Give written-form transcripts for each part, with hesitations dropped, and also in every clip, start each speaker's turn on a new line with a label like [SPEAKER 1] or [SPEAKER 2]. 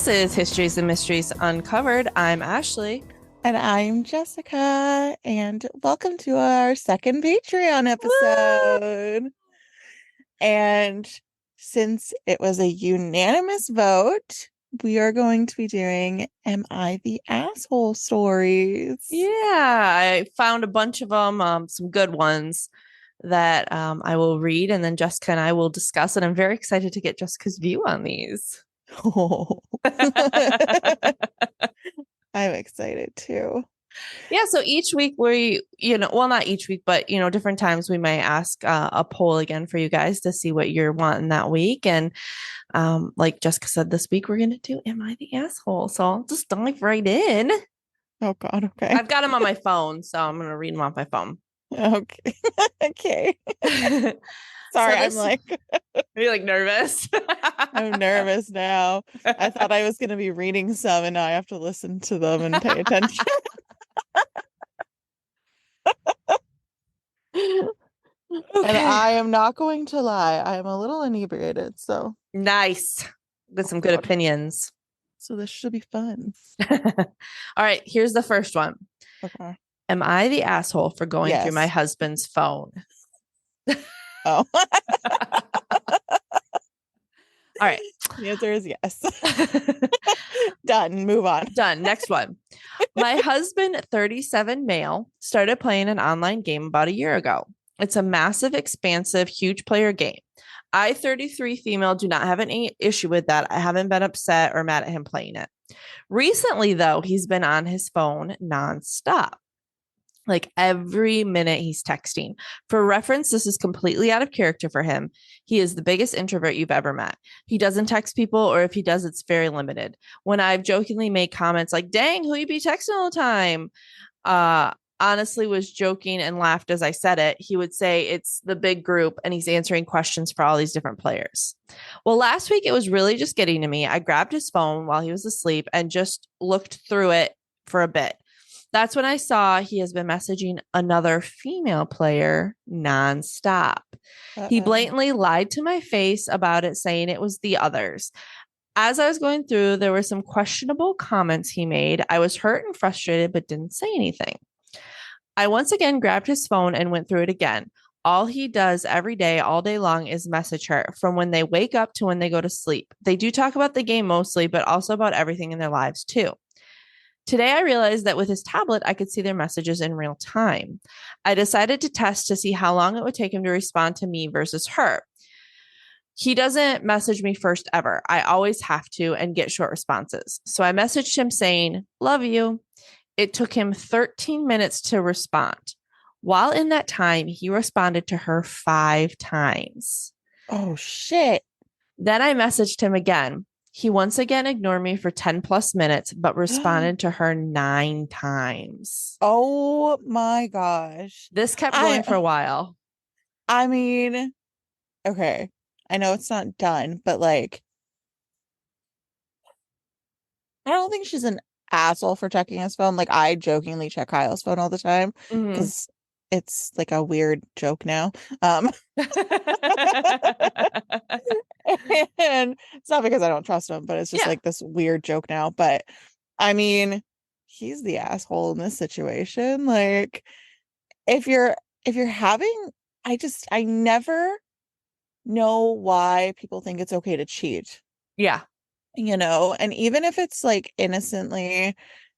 [SPEAKER 1] is Histories and Mysteries Uncovered. I'm Ashley.
[SPEAKER 2] And I'm Jessica, and welcome to our second Patreon
[SPEAKER 1] Woo!
[SPEAKER 2] episode. And since it was a unanimous vote, we are going to be doing Am I the Asshole stories.
[SPEAKER 1] Yeah, I found a bunch of them, some good ones that I will read, and then Jessica and I will discuss. And I'm very excited to get Jessica's view on these.
[SPEAKER 2] Oh. I'm excited too.
[SPEAKER 1] Yeah, so each week well, not each week, but, different times we might ask a poll again for you guys to see what you're wanting that week. And like Jessica said, this week we're going to do Am I the Asshole? So I'll just dive right in.
[SPEAKER 2] Oh God, okay.
[SPEAKER 1] I've got them on my phone, so I'm going to read them off my phone.
[SPEAKER 2] Okay. Okay. Sorry,
[SPEAKER 1] So
[SPEAKER 2] I'm like,
[SPEAKER 1] are you like nervous?
[SPEAKER 2] I'm nervous now. I thought I was going to be reading some, and now I have to listen to them and pay attention. And
[SPEAKER 1] Okay.
[SPEAKER 2] I am not going to lie. I am a little inebriated, so
[SPEAKER 1] Nice. Got some good
[SPEAKER 2] God.
[SPEAKER 1] opinions.
[SPEAKER 2] So this should be fun.
[SPEAKER 1] All right, here's the first one.
[SPEAKER 2] Okay.
[SPEAKER 1] Am I the asshole for going through my
[SPEAKER 2] Yes.
[SPEAKER 1] husband's phone?
[SPEAKER 2] Oh.
[SPEAKER 1] All right.
[SPEAKER 2] The answer is yes. Done. Move on.
[SPEAKER 1] Done. Next one. My husband, 37 male, started playing an online game about a year ago. It's a massive, expansive, huge player game. I, 33 female, do not have any issue with that. I haven't been upset or mad at him playing it. Recently, though, he's been on his phone nonstop. Like every minute he's texting. For reference, this is completely out of character for him. He is the biggest introvert you've ever met. He doesn't text people, or if he does, it's very limited. When I've jokingly made comments like, dang, who you be texting all the time? Honestly was joking and laughed as I said it. He would say it's the big group and he's answering questions for all these different players. Well, last week it was really just getting to me. I grabbed his phone while he was asleep and just looked through it for a bit. That's when I saw he has been messaging another female player nonstop. He blatantly lied to my face about it, saying it was the others. As I was going through, there were some questionable comments he made. I was hurt and frustrated, but didn't say anything. I once again grabbed his phone and went through it again. All he does every day, all day long, is message her from when they wake up to when they go to sleep. They do talk about the game mostly, but also about everything in their lives too. Today, I realized that with his tablet, I could see their messages in real time. I decided to test to see how long it would take him to respond to me versus her. He doesn't message me first ever. I always have to and get short responses. So I messaged him saying, love you. It took him 13 minutes to respond. While in that time, he responded to her 5 times.
[SPEAKER 2] Oh, shit.
[SPEAKER 1] Then I messaged him again. He once again ignored me for 10 plus minutes, but responded to her 9 times.
[SPEAKER 2] Oh my gosh.
[SPEAKER 1] This kept going for a while.
[SPEAKER 2] I mean, okay. I know it's not done, but like, I don't think she's an asshole for checking his phone. Like, I jokingly check Kyle's phone all the time because it's like a weird joke now. And it's not because I don't trust him, but it's just like this weird joke now. But I mean, he's the asshole in this situation. Like, if you're having, I never know why people think it's okay to cheat.
[SPEAKER 1] Yeah.
[SPEAKER 2] And even if it's like innocently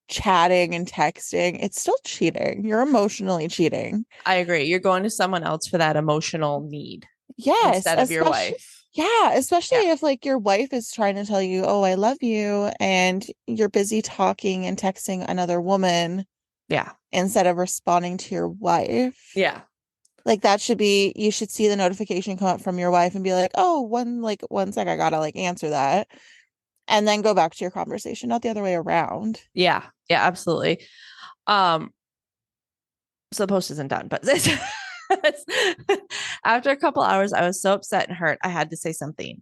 [SPEAKER 2] chatting and texting, it's still cheating. You're emotionally cheating.
[SPEAKER 1] I agree. You're going to someone else for that emotional need.
[SPEAKER 2] Yes,
[SPEAKER 1] instead of your wife.
[SPEAKER 2] Yeah, especially if like your wife is trying to tell you, "Oh, I love you," and you're busy talking and texting another woman.
[SPEAKER 1] Yeah.
[SPEAKER 2] Instead of responding to your wife.
[SPEAKER 1] Yeah.
[SPEAKER 2] Like you should see the notification come up from your wife and be like, "Oh, one sec, I gotta like answer that." And then go back to your conversation, not the other way around.
[SPEAKER 1] Yeah. Yeah, absolutely. So the post isn't done, but after a couple hours, I was so upset and hurt, I had to say something.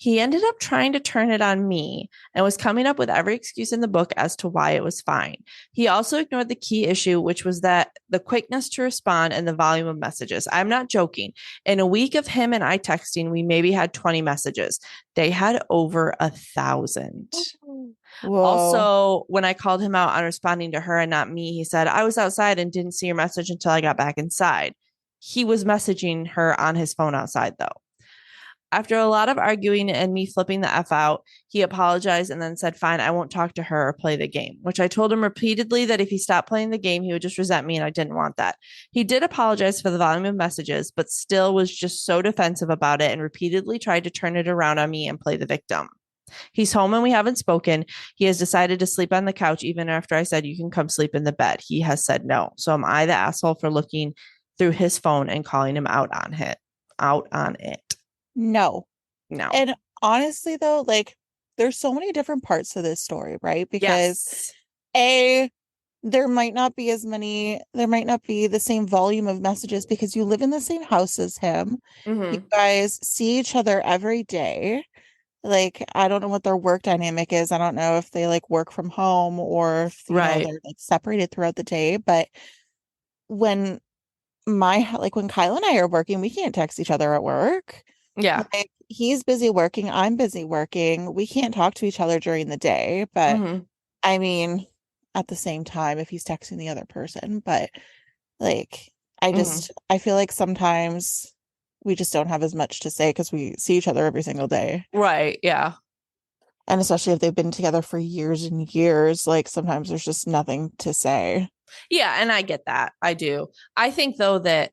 [SPEAKER 1] He ended up trying to turn it on me and was coming up with every excuse in the book as to why it was fine. He also ignored the key issue, which was that the quickness to respond and the volume of messages. I'm not joking. In a week of him and I texting, we maybe had 20 messages. They had over 1,000.
[SPEAKER 2] Whoa.
[SPEAKER 1] Also, when I called him out on responding to her and not me, he said, I was outside and didn't see your message until I got back inside. He was messaging her on his phone outside, though. After a lot of arguing and me flipping the F out, he apologized and then said, Fine, I won't talk to her or play the game, which I told him repeatedly that if he stopped playing the game, he would just resent me and I didn't want that. He did apologize for the volume of messages, but still was just so defensive about it and repeatedly tried to turn it around on me and play the victim. He's home and we haven't spoken. He has decided to sleep on the couch even after I said, You can come sleep in the bed. He has said no. So am I the asshole for looking through his phone and calling him out on it? Out on it.
[SPEAKER 2] No.
[SPEAKER 1] No.
[SPEAKER 2] And honestly, though, like, there's so many different parts to this story, right? Because
[SPEAKER 1] Yes.
[SPEAKER 2] there might not be the same volume of messages because you live in the same house as him. You
[SPEAKER 1] Mm-hmm.
[SPEAKER 2] guys see each other every day. Like, I don't know what their work dynamic is. I don't know if they like work from home or if,
[SPEAKER 1] Right.
[SPEAKER 2] they're like separated throughout the day. But when when Kyle and I are working, we can't text each other at work.
[SPEAKER 1] Yeah.
[SPEAKER 2] Like, he's busy working, I'm busy working. We can't talk to each other during the day. But
[SPEAKER 1] Mm-hmm.
[SPEAKER 2] I mean, at the same time, if he's texting the other person, but like,
[SPEAKER 1] Mm-hmm.
[SPEAKER 2] I feel like sometimes we just don't have as much to say because we see each other every single day.
[SPEAKER 1] Right. Yeah.
[SPEAKER 2] And especially if they've been together for years and years, like sometimes there's just nothing to say.
[SPEAKER 1] Yeah. And I get that. I do. I think, though, that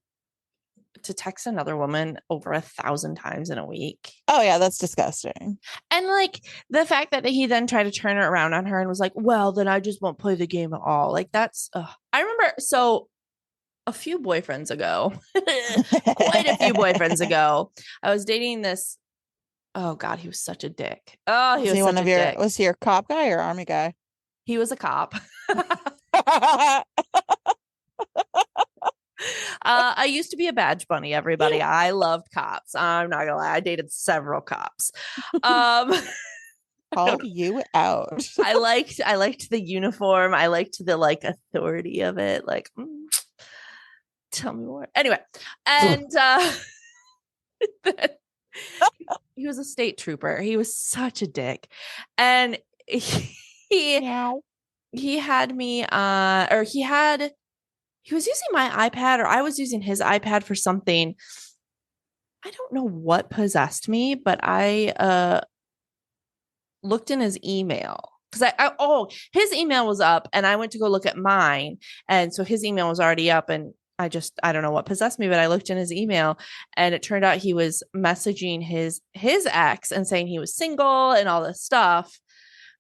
[SPEAKER 1] to text another woman over 1,000 times in a week.
[SPEAKER 2] Oh yeah, that's disgusting.
[SPEAKER 1] And like the fact that he then tried to turn it around on her and was like, well, then I just won't play the game at all. Like that's, I remember, so a few boyfriends ago, quite a few boyfriends ago, I was dating this. Oh God, he was such a dick. Oh, he was such a dick.
[SPEAKER 2] Was he your cop guy or army guy?
[SPEAKER 1] He was a cop. I used to be a badge bunny, everybody. I loved cops. I'm not gonna lie, I dated several cops.
[SPEAKER 2] Called you out.
[SPEAKER 1] I liked the uniform. I liked the like authority of it. Like, tell me more. Anyway, and he was a state trooper. He was such a dick, and he
[SPEAKER 2] Meow.
[SPEAKER 1] he had me or he was using my iPad or I was using his iPad for something. I don't know what possessed me, but I looked in his email because his email was up and I went to go look at mine, and so his email was already up, and I don't know what possessed me, but I looked in his email and it turned out he was messaging his ex and saying he was single and all this stuff.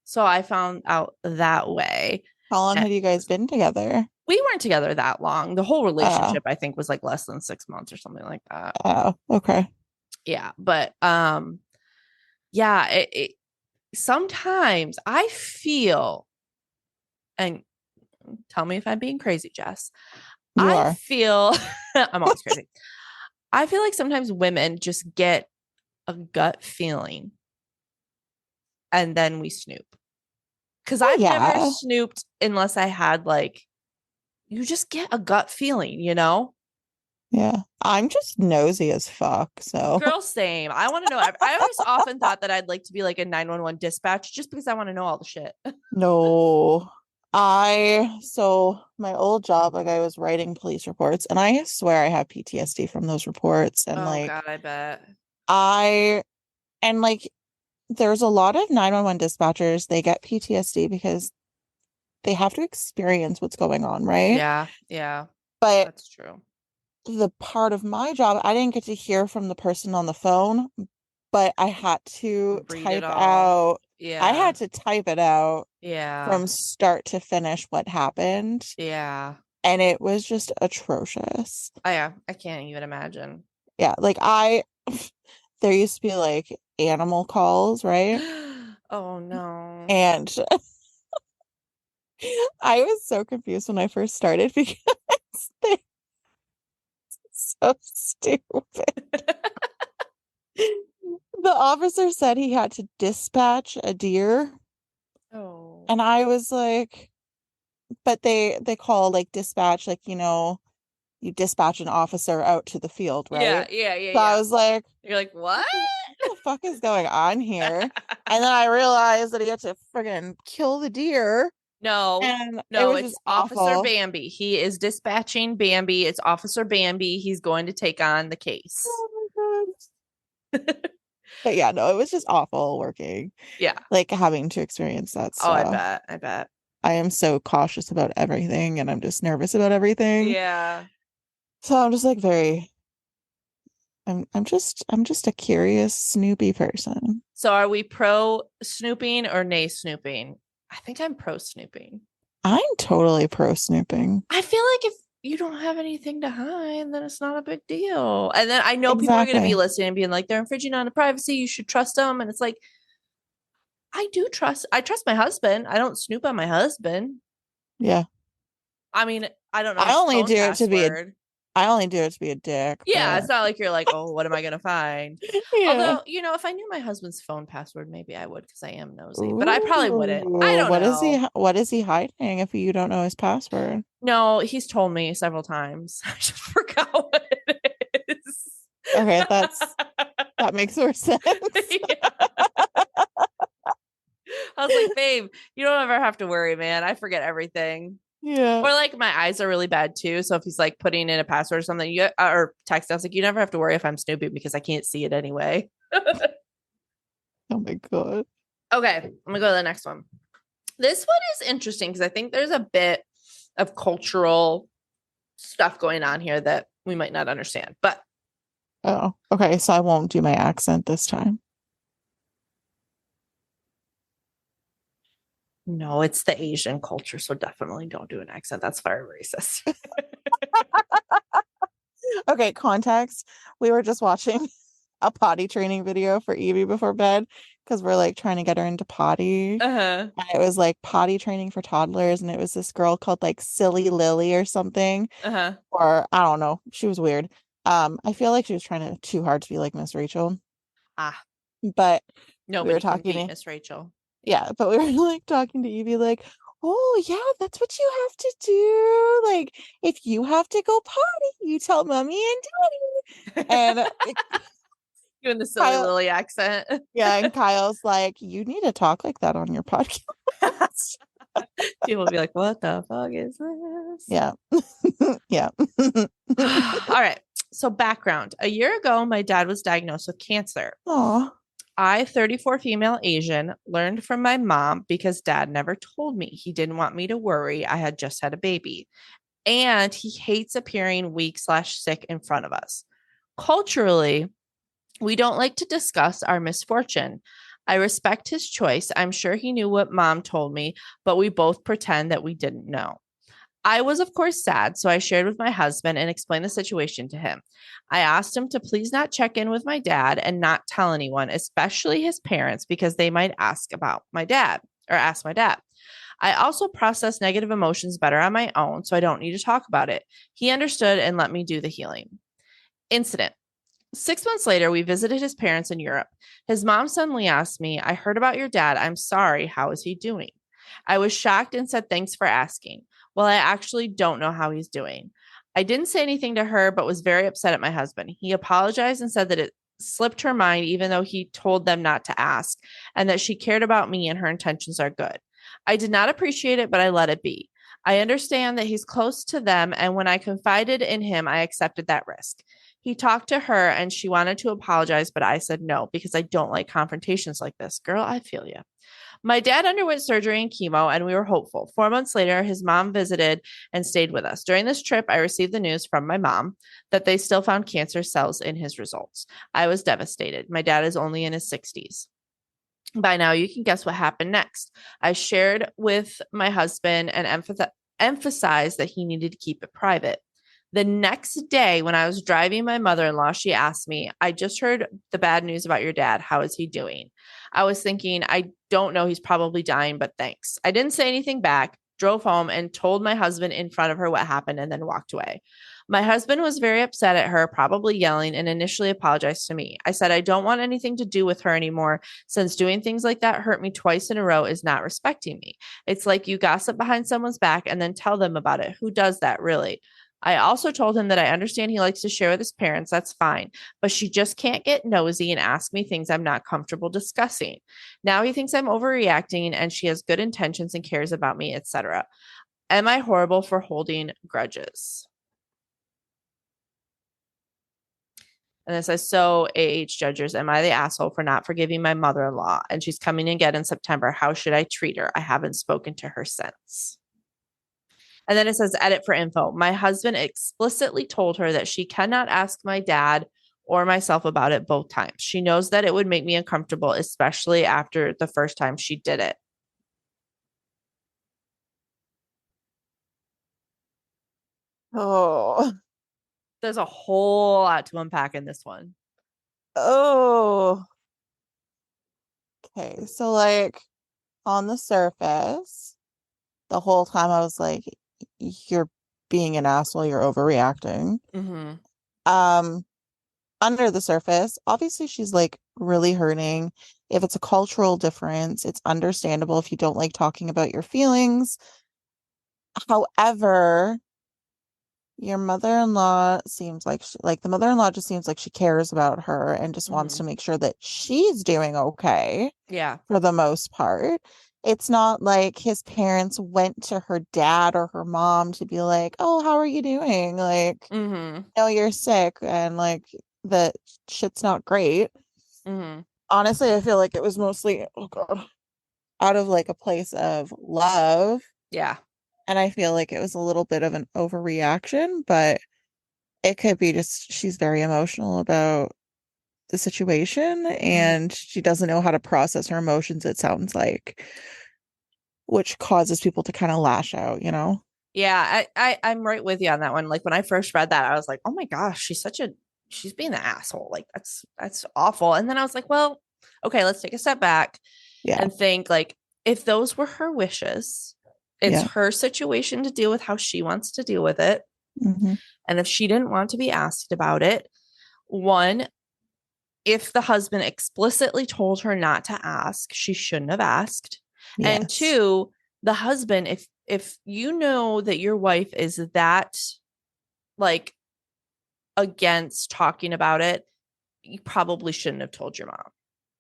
[SPEAKER 1] So I found out that way.
[SPEAKER 2] How long
[SPEAKER 1] And
[SPEAKER 2] had you guys been together?
[SPEAKER 1] we weren't together that long. The whole
[SPEAKER 2] Oh,
[SPEAKER 1] relationship I think was like less than 6 months or something like that.
[SPEAKER 2] oh, okay.
[SPEAKER 1] Yeah, but yeah, it sometimes I feel, and tell me if I'm being crazy, Jess.
[SPEAKER 2] You
[SPEAKER 1] I
[SPEAKER 2] are.
[SPEAKER 1] feel I'm always crazy. I feel like sometimes women just get a gut feeling and then we snoop. Because
[SPEAKER 2] Oh
[SPEAKER 1] I've never
[SPEAKER 2] yeah.
[SPEAKER 1] snooped unless I had like, you just get a gut feeling, you know?
[SPEAKER 2] Yeah. I'm just nosy as fuck, so
[SPEAKER 1] Girl, same. I want to know. I always often thought that I'd like to be like a 911 dispatch just because I want to know all the shit.
[SPEAKER 2] no. So my old job, like I was writing police reports, and I swear I have PTSD from those reports. And
[SPEAKER 1] Oh,
[SPEAKER 2] like
[SPEAKER 1] God, I bet.
[SPEAKER 2] I and like there's a lot of 911 dispatchers, they get PTSD because they have to experience what's going on, right?
[SPEAKER 1] Yeah, yeah,
[SPEAKER 2] But
[SPEAKER 1] that's true.
[SPEAKER 2] the part of my job, I didn't get to hear from the person on the phone, but
[SPEAKER 1] Read it all.
[SPEAKER 2] I
[SPEAKER 1] Yeah,
[SPEAKER 2] had to type it out
[SPEAKER 1] yeah,
[SPEAKER 2] from start to finish what happened.
[SPEAKER 1] yeah.
[SPEAKER 2] And it was just atrocious.
[SPEAKER 1] Oh, yeah, I can't even imagine.
[SPEAKER 2] Yeah, there used to be like animal calls, right?
[SPEAKER 1] Oh, no.
[SPEAKER 2] And I was so confused when I first started because they're so stupid. The officer said he had to dispatch a deer,
[SPEAKER 1] Oh,
[SPEAKER 2] and I was like, but they call like dispatch, like, you dispatch an officer out to the field,
[SPEAKER 1] yeah,
[SPEAKER 2] right?
[SPEAKER 1] yeah, yeah,
[SPEAKER 2] So I
[SPEAKER 1] yeah.
[SPEAKER 2] was like,
[SPEAKER 1] You're like, what?
[SPEAKER 2] fuck is going on here? And then I realized that he had to friggin' kill the deer.
[SPEAKER 1] No,
[SPEAKER 2] And it
[SPEAKER 1] no,
[SPEAKER 2] was
[SPEAKER 1] it's
[SPEAKER 2] just
[SPEAKER 1] Officer
[SPEAKER 2] awful.
[SPEAKER 1] Bambi. He is dispatching Bambi. It's Officer Bambi. He's going to take on the case.
[SPEAKER 2] Oh my God. But yeah, no, it was just awful working,
[SPEAKER 1] Yeah.
[SPEAKER 2] like having to experience that
[SPEAKER 1] Oh, I
[SPEAKER 2] stuff.
[SPEAKER 1] bet. I bet.
[SPEAKER 2] I am so cautious about everything and I'm just nervous about everything.
[SPEAKER 1] Yeah.
[SPEAKER 2] So I'm just like very I'm just a curious Snoopy person.
[SPEAKER 1] So are we pro snooping or nay snooping? I think I'm pro snooping.
[SPEAKER 2] I'm totally pro snooping.
[SPEAKER 1] I feel like if you don't have anything to hide, then it's not a big deal. And then I know people are going to be
[SPEAKER 2] Exactly.
[SPEAKER 1] listening and being like, they're infringing on the privacy. You should trust them. And it's like, I trust my husband. I don't snoop on my husband.
[SPEAKER 2] Yeah.
[SPEAKER 1] I mean, I don't know
[SPEAKER 2] I
[SPEAKER 1] his
[SPEAKER 2] only
[SPEAKER 1] phone
[SPEAKER 2] do it to be a
[SPEAKER 1] password.
[SPEAKER 2] I only do it to be a dick,
[SPEAKER 1] Yeah,
[SPEAKER 2] but
[SPEAKER 1] it's not like you're like, oh, what am I going to find?
[SPEAKER 2] yeah.
[SPEAKER 1] Although, if I knew my husband's phone password, maybe I would because I am nosy, but I probably wouldn't. I
[SPEAKER 2] Ooh,
[SPEAKER 1] don't know.
[SPEAKER 2] what is he hiding if you don't know his password?
[SPEAKER 1] No, he's told me several times. I just forgot what it is.
[SPEAKER 2] Okay, that makes more sense.
[SPEAKER 1] Yeah. I was like, babe, you don't ever have to worry, man. I forget everything.
[SPEAKER 2] Yeah.
[SPEAKER 1] Or like my eyes are really bad too. So if he's like putting in a password or something, or text, I was like, you never have to worry if I'm snooping because I can't see it anyway.
[SPEAKER 2] Oh my God.
[SPEAKER 1] Okay, I'm gonna go to the next one. This one is interesting because I think there's a bit of cultural stuff going on here that we might not understand. But
[SPEAKER 2] Oh, okay. So I won't do my accent this time.
[SPEAKER 1] no, it's the Asian culture, so definitely don't do an accent. That's very racist.
[SPEAKER 2] Okay, context. We were just watching a potty training video for Evie before bed because we're like trying to get her into potty.
[SPEAKER 1] Uh-huh.
[SPEAKER 2] And it was like potty training for toddlers, and it was this girl called like Silly Lily or something,
[SPEAKER 1] Uh-huh.
[SPEAKER 2] or I don't know. She was weird. I feel like she was trying to too hard to be like Miss Rachel,
[SPEAKER 1] Ah,
[SPEAKER 2] but we were
[SPEAKER 1] nobody can
[SPEAKER 2] talking
[SPEAKER 1] beat
[SPEAKER 2] to
[SPEAKER 1] Miss Rachel.
[SPEAKER 2] yeah, but we were like talking to Evie like, oh yeah, that's what you have to do. Like if you have to go potty, you tell mommy and daddy. And
[SPEAKER 1] Doing the silly
[SPEAKER 2] Kyle,
[SPEAKER 1] Lily accent.
[SPEAKER 2] yeah, and Kyle's like, you need to talk like that on your podcast.
[SPEAKER 1] People will be like, what the fuck is this?
[SPEAKER 2] Yeah. Yeah.
[SPEAKER 1] All right. So, background. A year ago, my dad was diagnosed with cancer.
[SPEAKER 2] Oh,
[SPEAKER 1] I, 34 female Asian, learned from my mom because dad never told me. He didn't want me to worry. I had just had a baby. And he hates appearing weak slash sick in front of us. Culturally, we don't like to discuss our misfortune. I respect his choice. I'm sure he knew what mom told me, but we both pretend that we didn't know. I was, of course, sad, so I shared with my husband and explained the situation to him. I asked him to please not check in with my dad and not tell anyone, especially his parents, because they might ask about my dad or ask my dad. I also process negative emotions better on my own, so I don't need to talk about it. He understood and let me do the healing. Incident. 6 months later, we visited his parents in Europe. His mom suddenly asked me, I heard about your dad. I'm sorry. How is he doing? I was shocked and said, thanks for asking. Well, I actually don't know how he's doing. I didn't say anything to her, but was very upset at my husband. He apologized and said that it slipped her mind, even though he told them not to ask, and that she cared about me and her intentions are good. I did not appreciate it, but I let it be. I understand that he's close to them, and when I confided in him, I accepted that risk. He talked to her and she wanted to apologize, but I said no because I don't like confrontations like this. Girl, I feel you. My dad underwent surgery and chemo, and we were hopeful. 4 months later, his mom visited and stayed with us. During this trip, I received the news from my mom that they still found cancer cells in his results. I was devastated. My dad is only in his 60s. By now, you can guess what happened next. I shared with my husband and emphasized that he needed to keep it private. The next day, when I was driving my mother in law, she asked me, I just heard the bad news about your dad. How is he doing? I was thinking, I don't know. He's probably dying, but thanks. I didn't say anything back, drove home, and told my husband in front of her what happened, and then walked away. My husband was very upset at her, probably yelling, and initially apologized to me. I said, I don't want anything to do with her anymore, since doing things like that hurt me twice in a row is not respecting me. It's like you gossip behind someone's back and then tell them about it. Who does that, really? I also told him that I understand he likes to share with his parents. That's fine. But she just can't get nosy and ask me things I'm not comfortable discussing. Now he thinks I'm overreacting and she has good intentions and cares about me, etc. Am I horrible for holding grudges? And it says, so AH judges, am I the asshole for not forgiving my mother in law? And she's coming again in September. How should I treat her? I haven't spoken to her since. And then it says, edit for info. My husband explicitly told her that she cannot ask my dad or myself about it both times. She knows that it would make me uncomfortable, especially after the first time she did it.
[SPEAKER 2] Oh,
[SPEAKER 1] There's a whole lot to unpack in this one.
[SPEAKER 2] oh. Okay, so like on the surface, the whole time I was like, you're being an asshole, you're overreacting.
[SPEAKER 1] Mm-hmm.
[SPEAKER 2] Um, Under the surface, obviously she's like really hurting. If it's a cultural difference, it's understandable if you don't like talking about your feelings. However, your mother-in-law seems like like the mother-in-law just seems like she cares about her and just wants
[SPEAKER 1] Mm-hmm.
[SPEAKER 2] to make sure that she's doing okay
[SPEAKER 1] Yeah.
[SPEAKER 2] for the most part. It's not like his parents went to her dad or her mom to be like, "Oh, how are you doing?" Like,
[SPEAKER 1] Mm-hmm.
[SPEAKER 2] "No, you're sick," and like the shit's not great.
[SPEAKER 1] Mm-hmm.
[SPEAKER 2] Honestly, I feel like it was mostly, oh God, out of like a place of love.
[SPEAKER 1] Yeah.
[SPEAKER 2] And I feel like it was a little bit of an overreaction, but it could be just she's very emotional about the situation
[SPEAKER 1] Mm-hmm.
[SPEAKER 2] and she doesn't know how to process her emotions, it sounds like, which causes people to kind of lash out, you know?
[SPEAKER 1] Yeah, I'm right with you on that one. Like when I first read that, I was like, oh my gosh, she's being an asshole. Like that's awful. And then I was like, well, okay, let's take a step back
[SPEAKER 2] Yeah.
[SPEAKER 1] and think like if those were her wishes, it's
[SPEAKER 2] Yeah.
[SPEAKER 1] her situation to deal with how she wants to deal with it.
[SPEAKER 2] Hmm.
[SPEAKER 1] And if she didn't want to be asked about it, one, if the husband explicitly told her not to ask, she shouldn't have asked. And
[SPEAKER 2] Yes.
[SPEAKER 1] two, the husband, if you know that your wife is that like against talking about it, you probably shouldn't have told your mom.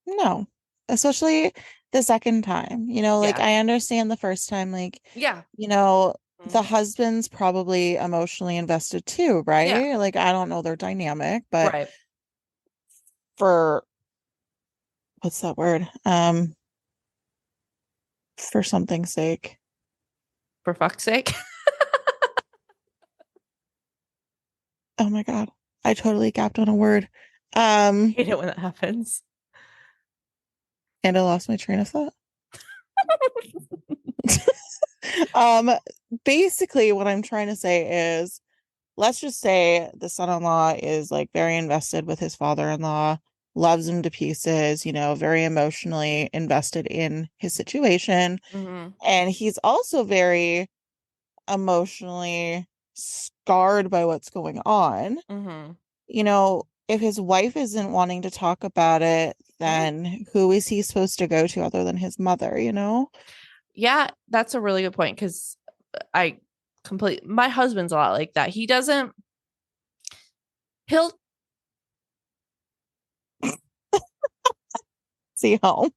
[SPEAKER 2] No, especially the second time. Like
[SPEAKER 1] Yeah.
[SPEAKER 2] I understand the first time, like,
[SPEAKER 1] Yeah.
[SPEAKER 2] you know, the
[SPEAKER 1] Mhm.
[SPEAKER 2] husband's probably emotionally invested too,
[SPEAKER 1] Yeah.
[SPEAKER 2] right? Like I don't know their dynamic, but
[SPEAKER 1] Right.
[SPEAKER 2] for what's that word? For something's sake.
[SPEAKER 1] For fuck's sake.
[SPEAKER 2] Oh my God. I totally gapped on a word.
[SPEAKER 1] I
[SPEAKER 2] Um,
[SPEAKER 1] hate it when that happens.
[SPEAKER 2] and I lost my train of thought. Um, Basically what I'm trying to say is let's just say the son-in-law is like very invested with his father-in-law, loves him to pieces, very emotionally invested in his situation.
[SPEAKER 1] Mm-hmm.
[SPEAKER 2] And he's also very emotionally scarred by what's going on.
[SPEAKER 1] Mm-hmm.
[SPEAKER 2] If his wife isn't wanting to talk about it,
[SPEAKER 1] Mm-hmm.
[SPEAKER 2] then who is he supposed to go to other than his mother?
[SPEAKER 1] Yeah, that's a really good point because I my husband's a lot like that. He'll
[SPEAKER 2] See home.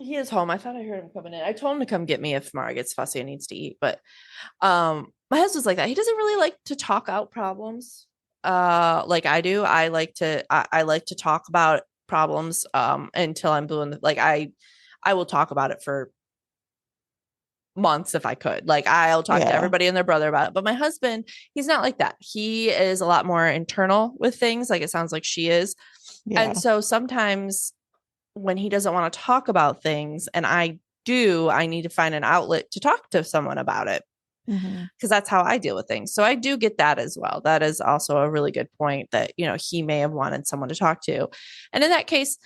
[SPEAKER 1] he is home. I thought I heard him coming in. I told him to come get me if Mara gets fussy and needs to eat, but my husband's like that. He doesn't really like to talk out problems like I do. I like to talk about problems until I'm blue in the like I will talk about it for months if I could. Like I'll talk to
[SPEAKER 2] Yeah.
[SPEAKER 1] everybody and their brother about it. But my husband, he's not like that. He is a lot more internal with things, like it sounds like she is. And
[SPEAKER 2] Yeah.
[SPEAKER 1] so sometimes when he doesn't want to talk about things and I need to find an outlet to talk to someone about it
[SPEAKER 2] Hmm.
[SPEAKER 1] because that's how I deal with things. So I do get that as well. That is also a really good point that, he may have wanted someone to talk to. And in that case,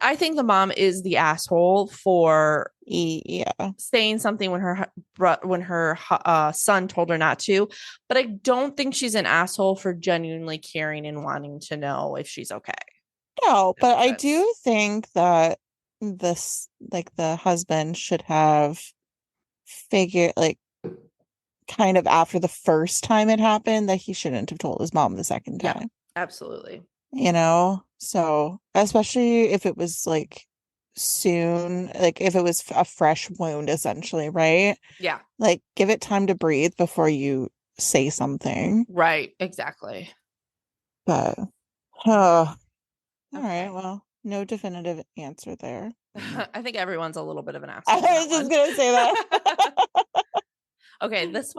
[SPEAKER 1] I think the mom is the asshole for
[SPEAKER 2] Yeah.
[SPEAKER 1] saying something when her son told her not to, but I don't think she's an asshole for genuinely caring and wanting to know if she's okay.
[SPEAKER 2] No,
[SPEAKER 1] That
[SPEAKER 2] but
[SPEAKER 1] makes
[SPEAKER 2] I
[SPEAKER 1] sense.
[SPEAKER 2] do think that this, like the husband should have figured, like, kind of after the first time it happened that he shouldn't have told his mom the second
[SPEAKER 1] Yeah,
[SPEAKER 2] time,
[SPEAKER 1] absolutely.
[SPEAKER 2] so especially if it was like soon, like if it was a fresh wound essentially, right?
[SPEAKER 1] Yeah,
[SPEAKER 2] Like give it time to breathe before you say something.
[SPEAKER 1] right. Exactly.
[SPEAKER 2] But all right,
[SPEAKER 1] Okay.
[SPEAKER 2] well, no definitive answer there.
[SPEAKER 1] I think everyone's a little bit of an
[SPEAKER 2] I
[SPEAKER 1] asshole in
[SPEAKER 2] was
[SPEAKER 1] that
[SPEAKER 2] just
[SPEAKER 1] one.
[SPEAKER 2] gonna say that.
[SPEAKER 1] Okay, this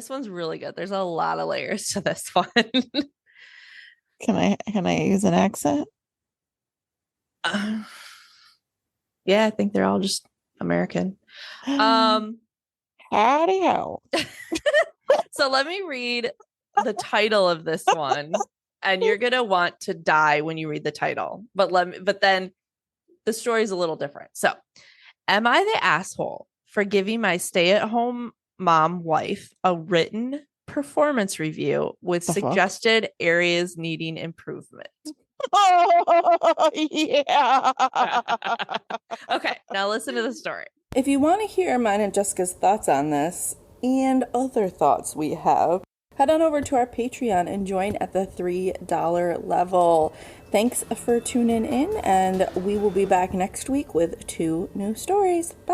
[SPEAKER 1] one's really good. There's a lot of layers to this one.
[SPEAKER 2] Can I use an accent?
[SPEAKER 1] Uh, yeah, I think they're all just American. Um,
[SPEAKER 2] Howdy ho.
[SPEAKER 1] so let me read the title of this one, and you're gonna want to die when you read the title. But then the story is a little different. So, am I the asshole for giving my stay-at-home mom wife a written performance review with
[SPEAKER 2] The fuck?
[SPEAKER 1] suggested areas needing improvement?
[SPEAKER 2] Oh, yeah.
[SPEAKER 1] Okay, now listen to the story. If you want to hear mine and Jessica's thoughts on this and other thoughts we have, head on over to our Patreon and join at the $3 level. Thanks for tuning in, and we will be back next week with 2 new stories. Bye.